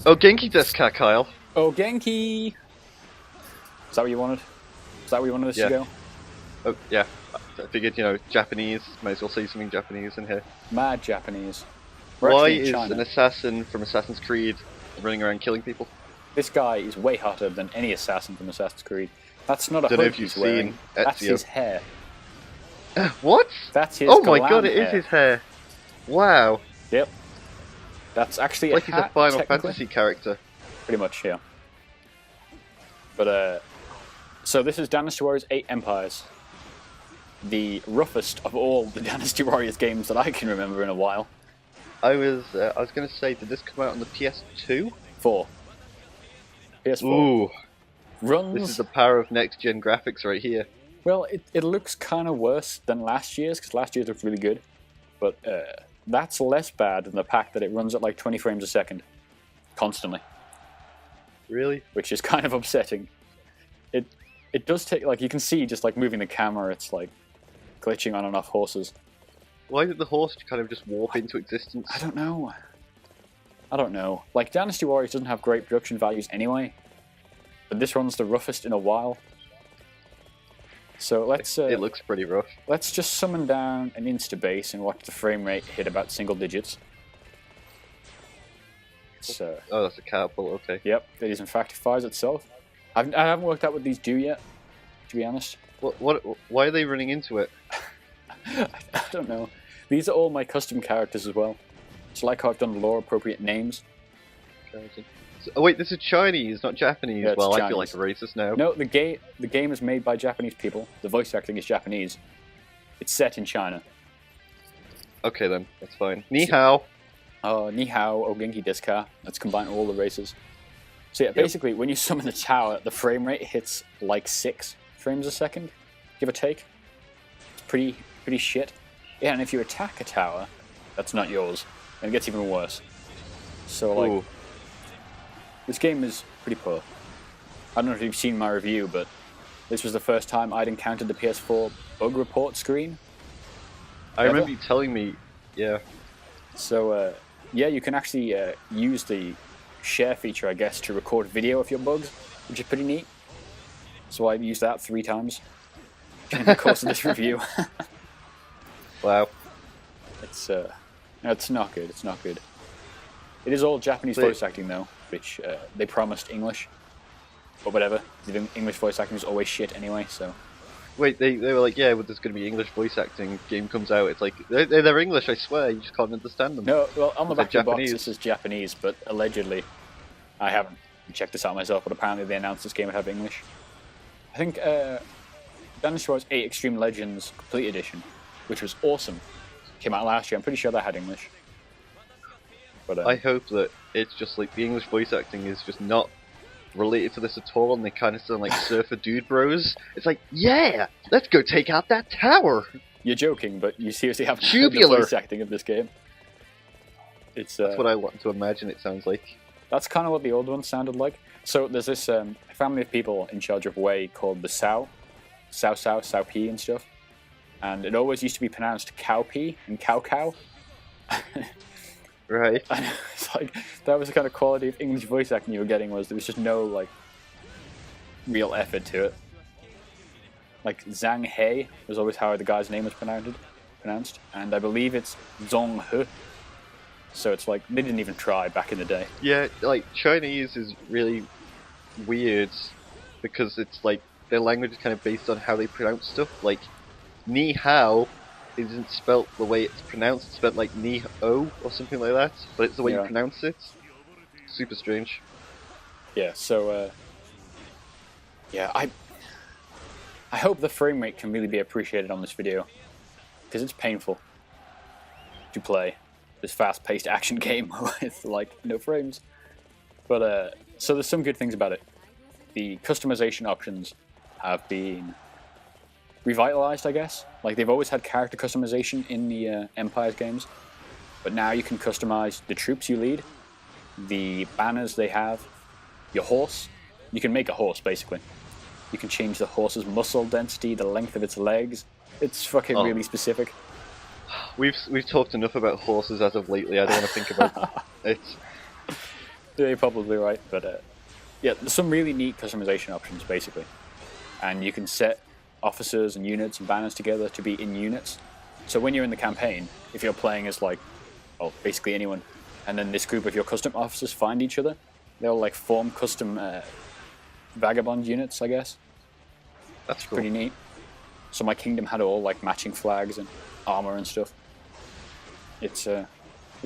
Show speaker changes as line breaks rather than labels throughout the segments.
Oh, Genki desu, Kyle.
Oh, Genki! Is that what you wanted? Is that where you wanted us to go?
Oh, yeah. I figured, you know, Japanese. Might as well say something Japanese in here.
Mad Japanese. We're
Why
actually in
is
China.
an assassin from Assassin's Creed running around killing people?
This guy is way hotter than any assassin from Assassin's Creed. That's not a
Don't know
hood
if you've
he's wearing.
seen
That's
Ezio.
his hair.
What?
That's his
Oh my
glam
god, it
hair.
is his hair. Wow.
Yep. That's actually
Like
a
he's
hat,
a Final
technically.
Fantasy character.
Pretty much, yeah. But, so this is Dynasty Warriors 8 Empires. The roughest of all the Dynasty Warriors games that I can remember in a while.
I was going to say, did this come out on the PS2?
4. PS4.
Ooh,
Runs.
this is the power of next-gen graphics right here.
Well, it looks kind of worse than last year's, because last year's looked really good. But that's less bad than the fact that it runs at like 20 frames a second. Constantly.
Really?
Which is kind of upsetting. It does take, like, you can see just like moving the camera, it's like glitching on and off horses.
Why did the horse kind of just warp into existence?
I don't know. I don't know. Like, Dynasty Warriors doesn't have great production values anyway. But this one's the roughest in a while. So let's...
It looks pretty rough.
Let's just summon down an insta-base and watch the frame rate hit about single digits. So...
Oh, that's a catapult, okay.
Yep, it is in fact, it fires itself. I haven't worked out what these do yet, to be honest.
Why are they running into it?
I don't know. These are all my custom characters as well. It's like how I've done lore-appropriate names.
Oh wait, this is Chinese, not Japanese.
Yeah, it's
well, I
Chinese.
feel like a racist now.
No, the game is made by Japanese people. The voice acting is Japanese. It's set in China.
Okay then, that's fine. Ni hao.
Ni hao, o genki desu ka. Let's combine all the races. So yeah, basically, when you summon the tower, the frame rate hits like 6 frames a second, give or take. It's pretty shit. Yeah, and if you attack a tower, that's not yours, and it gets even worse. So like,
Ooh.
this game is pretty poor. I don't know if you've seen my review, but this was the first time I'd encountered the PS4 bug report screen.
I remember you telling me, yeah.
So yeah, you can actually use the share feature, I guess, to record video of your bugs, which is pretty neat. So I used that 3 times during the course of this review.
Wow.
It's not good. It's not good. It is all Japanese voice acting though, which they promised English, but whatever. The English voice acting is always shit anyway. So.
Wait, they were like, yeah, well, there's going to be English voice acting. Game comes out, it's like they're English. I swear, you just can't understand them.
No, well, on the back of the box
Japanese.
this is Japanese, but allegedly, I haven't checked this out myself, but apparently they announced this game would have English. I think Dynasty Warriors 8 Extreme Legends Complete Edition, which was awesome, came out last year. I'm pretty sure that had English. But
I hope that it's just like the English voice acting is just not related to this at all, and they kind of sound like surfer dude bros. It's like, yeah, let's go take out that tower.
You're joking, but you seriously haven't heard the
Tubular.
voice acting of this game. It's
That's what I want to imagine it sounds like.
That's kind of what the old one sounded like. So there's this family of people in charge of Wei called the Sao P and stuff. And it always used to be pronounced Cow P and Cow Cow.
Right.
And it's like, that was the kind of quality of English voice acting you were getting, was there was just no, like, real effort to it. Like, Zhang He was always how the guy's name was pronounced. And I believe it's Zhong He. So it's like, they didn't even try back in the day.
Yeah, like, Chinese is really weird because it's like, their language is kind of based on how they pronounce stuff. Like, ni hao isn't spelt the way it's pronounced, it's spelled like ni o or something like that, but it's the way you pronounce it. Super strange.
Yeah, so, yeah, I hope the frame rate can really be appreciated on this video, because it's painful to play this fast-paced action game with, like, no frames. But, so there's some good things about it. The customization options have been revitalized, I guess. Like, they've always had character customization in the Empires games, but now you can customize the troops you lead, the banners they have, your horse. You can make a horse, basically. You can change the horse's muscle density, the length of its legs. It's fucking really specific.
We've talked enough about horses as of lately. I don't want to think about it.
Yeah, you're probably right, but yeah, there's some really neat customization options basically, and you can set officers and units and banners together to be in units. So when you're in the campaign, if you're playing as like, well, basically anyone, and then this group of your custom officers find each other, they'll like form custom vagabond units, I guess.
That's cool.
Pretty neat. So my kingdom had all like matching flags and armor and stuff. It's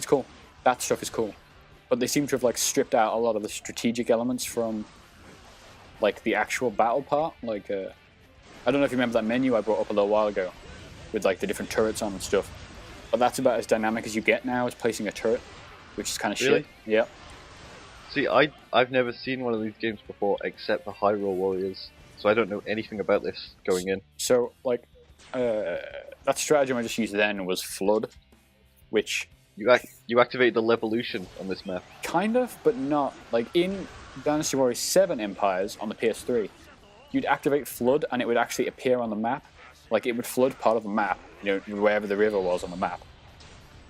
cool. That stuff is cool. But they seem to have like stripped out a lot of the strategic elements from like the actual battle part. Like I don't know if you remember that menu I brought up a little while ago with like the different turrets on and stuff. But that's about as dynamic as you get now, is placing a turret, which is kind of
Really?
shit. Yeah.
See, I've never seen one of these games before except the Hyrule Warriors, so I don't know anything about this going in.
So like that stratagem I just used then was Flood, which
You activate the Levolution on this map.
kind of, but not. Like in Dynasty Warriors 7 Empires on the PS3, you'd activate Flood and it would actually appear on the map. Like it would flood part of the map, you know, wherever the river was on the map.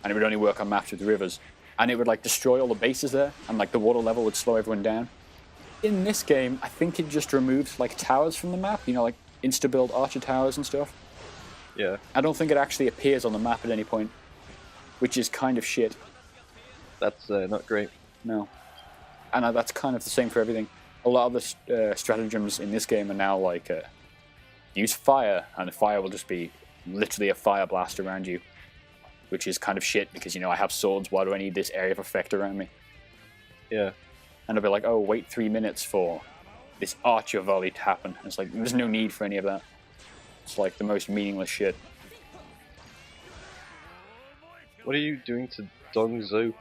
And it would only work on maps with rivers. And it would like destroy all the bases there, and like the water level would slow everyone down. In this game, I think it just removes like towers from the map, you know, like insta-build archer towers and stuff.
Yeah.
I don't think it actually appears on the map at any point, which is kind of shit.
That's not great.
No. And that's kind of the same for everything. A lot of the stratagems in this game are now like use fire, and the fire will just be literally a fire blast around you, which is kind of shit because, you know, I have swords, why do I need this area of effect around me?
Yeah.
And I'll be like, oh, wait 3 minutes for this archer volley to happen. And it's like, there's no need for any of that. It's like the most meaningless shit.
What are you doing to Dongzhou?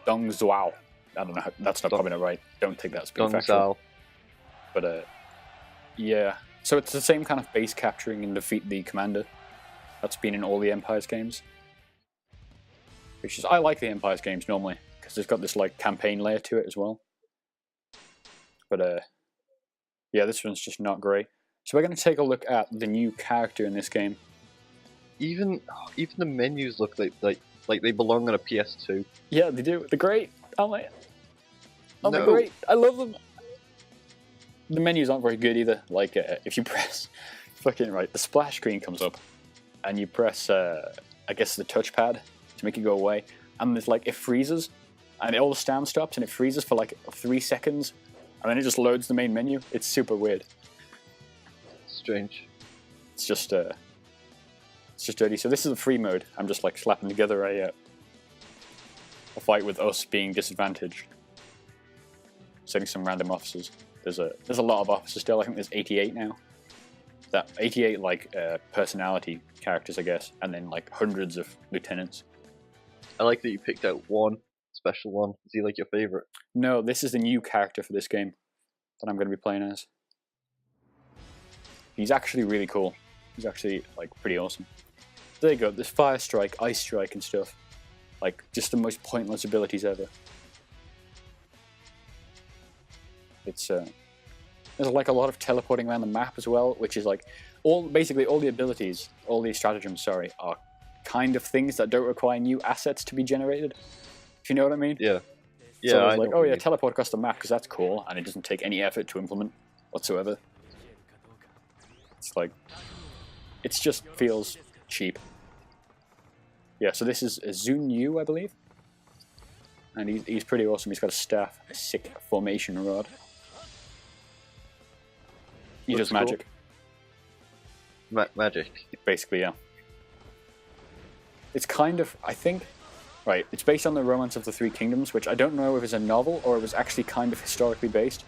Dong Zhuao. I don't know, that's not probably not right. Don't take that as being factual.
Dongzhou.
But yeah. So it's the same kind of base capturing and defeat the commander that's been in all the Empires games. Which is, I like the Empires games normally, because it's got this like campaign layer to it as well. But yeah, this one's just not great. So we're going to take a look at the new character in this game.
Even the menus look like they belong on a PS2.
Yeah, they do. They're great, aren't they? Oh, they're
No.
great. I love them. The menus aren't very good either. Like, if you press fucking right, the splash screen comes up, and you press, I guess, the touchpad to make it go away, and there's like, it freezes, and all the sound stops, and it freezes for like 3 seconds, and then it just loads the main menu. It's super weird.
Strange.
It's just dirty. So this is the free mode. I'm just like slapping together a fight with us being disadvantaged. Setting some random officers. There's a lot of officers still. I think there's 88 now. That 88 like personality characters, I guess, and then like hundreds of lieutenants.
I like that you picked out one special one. Is he like your favorite?
No, this is the new character for this game that I'm going to be playing as. He's actually really cool. He's actually like pretty awesome. There you go. There's Fire Strike, Ice Strike, and stuff. Like just the most pointless abilities ever. It's there's like a lot of teleporting around the map as well, which is like basically all the abilities, all the stratagems, sorry, are kind of things that don't require new assets to be generated. If you know what I mean?
Yeah. Yeah.
So
I
it's like,
know
oh
what you
yeah,
mean.
teleport across the map because that's cool, and it doesn't take any effort to implement whatsoever. It's like, it just feels cheap. Yeah, so this is Zun Yu, I believe. And he's pretty awesome. He's got a staff, a sick formation rod. He
Looks
does magic.
Cool. Magic.
Basically, yeah. It's kind of, I think, right, it's based on the Romance of the Three Kingdoms, which I don't know if it's a novel or it was actually kind of historically based.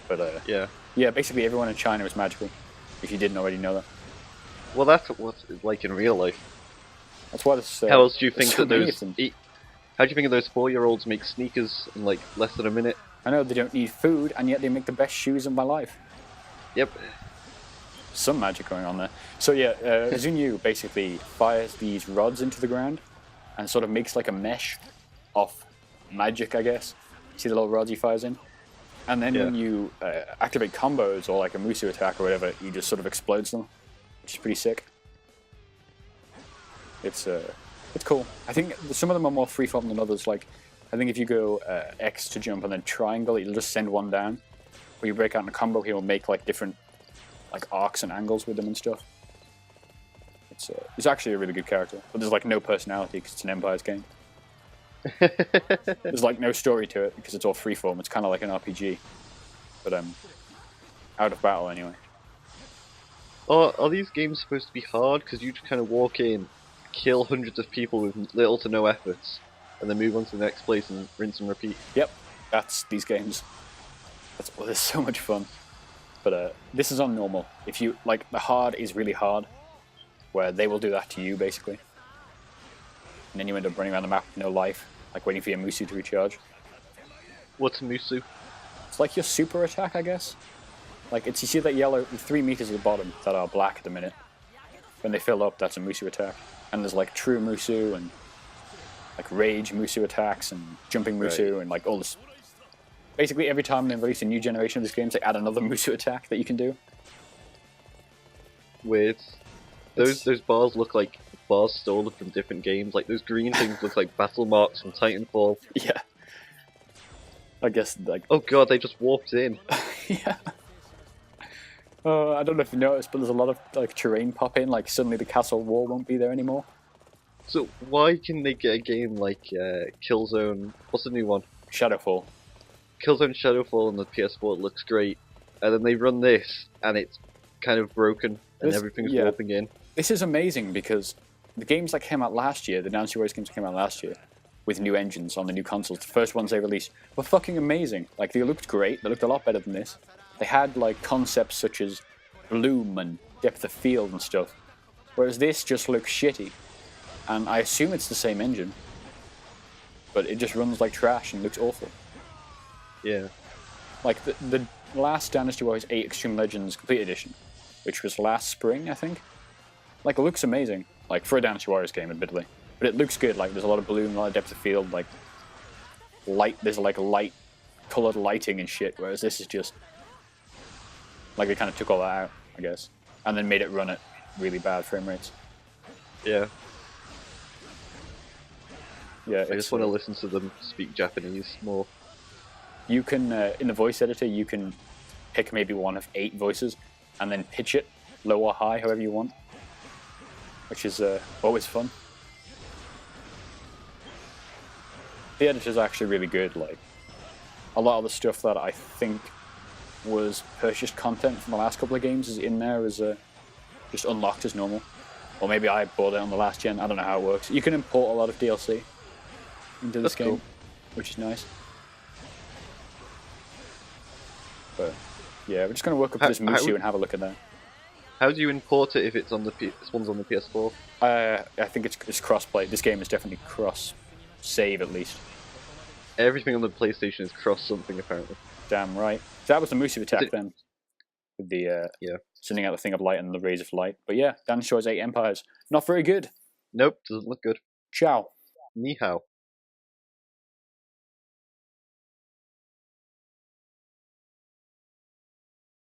But, yeah, basically everyone in China is magical, if you didn't already know that.
Well, that's what's like in real life.
That's why this.
How else do you think
so
that
many
those?
of them.
How do you think of those 4-year-olds make sneakers in like less than a minute?
I know they don't need food, and yet they make the best shoes of my life.
Yep.
Some magic going on there. So yeah, Zun Yu basically fires these rods into the ground and sort of makes like a mesh of magic, I guess. See the little rods he fires in? And then when you activate combos or like a Musu attack or whatever, he just sort of explodes them, which is pretty sick. It's cool. I think some of them are more freeform than others. Like I think if you go X to jump and then triangle, it'll just send one down. When you break out in a combo, he'll make like different like arcs and angles with them and stuff. It's actually a really good character, but there's like no personality because it's an Empires game. There's like no story to it because it's all freeform. It's kind of like an RPG, but out of battle anyway.
Are these games supposed to be hard? Because you just kind of walk in, kill hundreds of people with little to no efforts, and then move on to the next place and rinse and repeat.
Yep, that's these games. There's so much fun. But this is on normal. If you like, the hard is really hard, where they will do that to you basically, and then you end up running around the map with no life, like waiting for your Musu to recharge.
What's a Musu?
It's like your super attack, I guess. Like you see that yellow 3 meters at the bottom that are black at the minute. When they fill up, that's a Musu attack. And there's like true Musu and like rage Musu attacks and jumping Musu and like all this. Basically, every time they release a new generation of this game, they add another Musu attack that you can do.
Weird. Those bars look like bars stolen from different games. Like those green things look like battle marks from Titanfall.
Yeah. I guess like.
Oh god, they just warped in.
Yeah. I don't know if you noticed, but there's a lot of like terrain pop in. Like suddenly the castle wall won't be there anymore.
So why can they get a game like Killzone? What's the new one?
Shadowfall.
Killzone Shadowfall on the PS4 looks great, and then they run this, and it's kind of broken, and everything's warping in.
This is amazing because the games that came out last year, the Dynasty Warriors games that came out last year, with new engines on the new consoles, the first ones they released, were fucking amazing. Like, they looked great, they looked a lot better than this. They had, like, concepts such as bloom and depth of field and stuff, whereas this just looks shitty. And I assume it's the same engine, but it just runs like trash and looks awful.
Yeah.
Like, the last Dynasty Warriors 8 Extreme Legends Complete Edition, which was last spring, I think. Like, it looks amazing. Like, for a Dynasty Warriors game, admittedly. But it looks good. Like, there's a lot of bloom, a lot of depth of field, like, light, there's, like, light, colored lighting and shit, whereas this is just, like, they kind of took all that out, I guess. And then made it run at really bad frame rates.
Yeah.
Yeah,
I just want to listen to them speak Japanese more.
You can, in the voice editor, you can pick maybe one of 8 voices and then pitch it low or high, however you want, which is always fun. The editor's actually really good. Like, a lot of the stuff that I think was purchased content from the last couple of games is in there as just unlocked as normal. Or maybe I bought it on the last gen, I don't know how it works. You can import a lot of DLC into this game, cool. Which is nice. But yeah, we're just going to work up to this Musu and have a look at that.
How do you import it if it's on this one's on the PS4?
I think it's cross-play. This game is definitely cross-save at least.
Everything on the PlayStation is cross something apparently.
Damn right. So that was the Musu attack then. With the sending out the thing of light and the rays of light. But yeah, Dynasty Warriors 8 Empires. Not very good.
Nope, doesn't look good.
Ciao.
Ni hao.